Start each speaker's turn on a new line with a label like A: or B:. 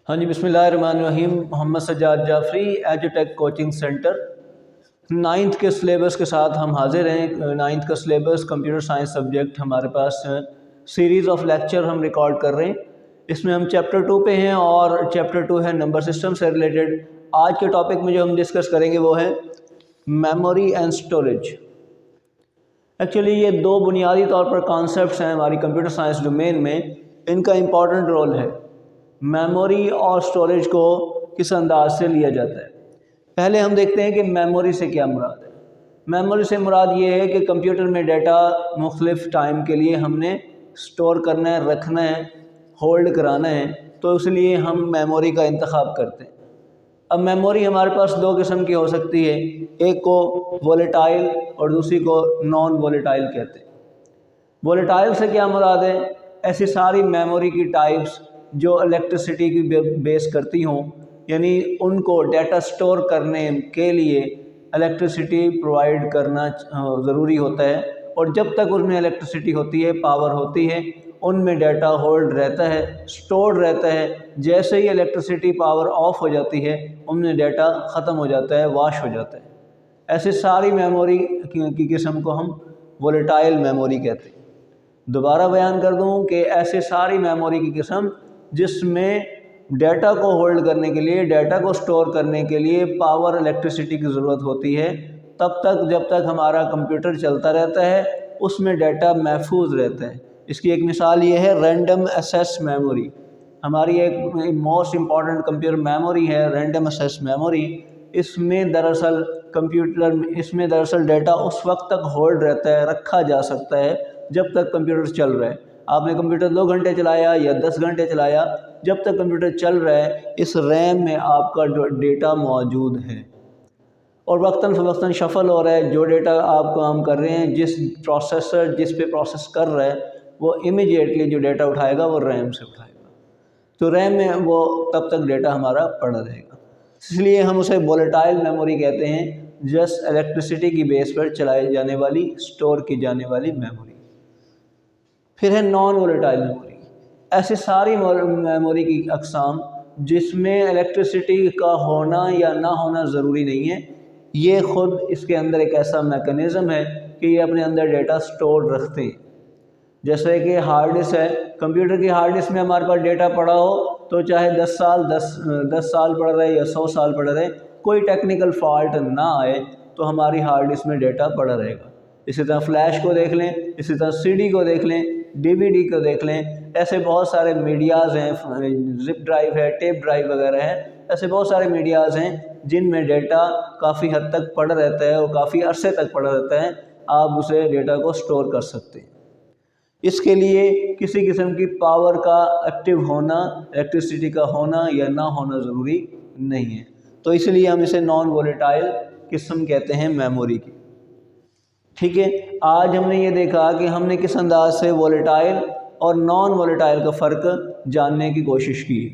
A: ہاں جی، بسم اللہ الرحمن الرحیم۔ محمد سجاد جعفری، ایجوٹیک کوچنگ سینٹر۔ 9th کے سلیبس کے ساتھ ہم حاضر ہیں۔ 9th کا سلیبس کمپیوٹر سائنس سبجیکٹ ہمارے پاس سیریز آف لیکچر ہم ریکارڈ کر رہے ہیں۔ اس میں ہم چیپٹر 2 پہ ہیں اور چیپٹر 2 ہے نمبر سسٹم سے ریلیٹڈ۔ آج کے ٹاپک میں جو ہم ڈسکس کریں گے وہ ہے میموری اینڈ اسٹوریج۔ ایکچولی یہ دو بنیادی طور پر کانسیپٹس ہیں ہماری کمپیوٹر سائنس ڈومین میں، ان کا امپورٹنٹ رول ہے۔ میموری اور اسٹوریج کو کس انداز سے لیا جاتا ہے؟ پہلے ہم دیکھتے ہیں کہ میموری سے کیا مراد ہے۔ میموری سے مراد یہ ہے کہ کمپیوٹر میں ڈیٹا مختلف ٹائم کے لیے ہم نے اسٹور کرنا ہے، رکھنا ہے، ہولڈ کرانا ہے، تو اس لیے ہم میموری کا انتخاب کرتے ہیں۔ اب میموری ہمارے پاس دو قسم کی ہو سکتی ہے، ایک کو وولیٹائل اور دوسری کو نان وولیٹائل کہتے ہیں۔ وولیٹائل سے کیا مراد ہے؟ ایسی ساری میموری کی ٹائپس جو الیکٹرسٹی کی بیس کرتی ہوں، یعنی ان کو ڈیٹا سٹور کرنے کے لیے الیکٹرسٹی پرووائڈ کرنا ضروری ہوتا ہے، اور جب تک اس میں الیکٹرسٹی ہوتی ہے، پاور ہوتی ہے، ان میں ڈیٹا ہولڈ رہتا ہے، سٹورڈ رہتا ہے۔ جیسے ہی الیکٹرسٹی پاور آف ہو جاتی ہے، ان میں ڈیٹا ختم ہو جاتا ہے، واش ہو جاتا ہے۔ ایسے ساری میموری کی قسم کو ہم وولیٹائل میموری کہتے ہیں۔ دوبارہ بیان کر دوں کہ ایسے ساری میموری کی قسم جس میں ڈیٹا کو ہولڈ کرنے کے لیے، ڈیٹا کو سٹور کرنے کے لیے پاور الیکٹرسٹی کی ضرورت ہوتی ہے، تب تک جب تک ہمارا کمپیوٹر چلتا رہتا ہے اس میں ڈیٹا محفوظ رہتا ہے۔ اس کی ایک مثال یہ ہے رینڈم ایکسیس میموری۔ ہماری ایک موسٹ امپورٹنٹ کمپیوٹر میموری ہے رینڈم ایکسیس میموری۔ اس میں دراصل ڈیٹا اس وقت تک ہولڈ رہتا ہے، رکھا جا سکتا ہے جب تک کمپیوٹر چل رہا ہے۔ آپ نے کمپیوٹر 2 گھنٹے چلایا یا 10 گھنٹے چلایا، جب تک کمپیوٹر چل رہا ہے اس ریم میں آپ کا ڈیٹا موجود ہے، اور وقتاً فوقتاً شفل ہو رہا ہے۔ جو ڈیٹا آپ کام کر رہے ہیں، جس پہ پروسیس کر رہا ہے، وہ امیجیٹلی جو ڈیٹا اٹھائے گا وہ ریم سے اٹھائے گا، تو ریم میں وہ تب تک ڈیٹا ہمارا پڑا رہے گا۔ اس لیے ہم اسے وولیٹائل میموری کہتے ہیں، جسٹ الیکٹرسٹی کی بیس پر چلائی جانے والی، سٹور کی جانے والی میموری۔ پھر ہے نان وولیٹائل میموری۔ ایسی ساری میموری کی اقسام جس میں الیکٹرسٹی کا ہونا یا نہ ہونا ضروری نہیں ہے، یہ خود اس کے اندر ایک ایسا میکانزم ہے کہ یہ اپنے اندر ڈیٹا سٹور رکھتے ہیں۔ جیسے کہ ہارڈ ڈسک ہے، کمپیوٹر کی ہارڈ ڈسک میں ہمارے پاس ڈیٹا پڑا ہو تو چاہے 10 سال پڑا رہے یا 100 سال پڑا رہے، کوئی ٹیکنیکل فالٹ نہ آئے تو ہماری ہارڈ ڈسک میں ڈیٹا پڑا رہے گا۔ اسی طرح فلیش کو دیکھ لیں، اسی طرح سی ڈی کو دیکھ لیں، ڈی وی ڈی کو دیکھ لیں، ایسے بہت سارے میڈیاز ہیں، زپ ڈرائیو ہے، ٹیپ ڈرائیو وغیرہ ہے، ایسے بہت سارے میڈیاز ہیں جن میں ڈیٹا کافی حد تک پڑا رہتا ہے اور کافی عرصے تک پڑا رہتا ہے۔ آپ اسے ڈیٹا کو سٹور کر سکتے ہیں۔ اس کے لیے کسی قسم کی پاور کا ایکٹیو ہونا، الیکٹرسٹی کا ہونا یا نہ ہونا ضروری نہیں ہے، تو اس لیے ہم اسے نان وولیٹائل قسم کہتے ہیں میموری کی۔ ٹھیک ہے، آج ہم نے یہ دیکھا کہ ہم نے کس انداز سے وولیٹائل اور نان وولیٹائل کا فرق جاننے کی کوشش کی ہے۔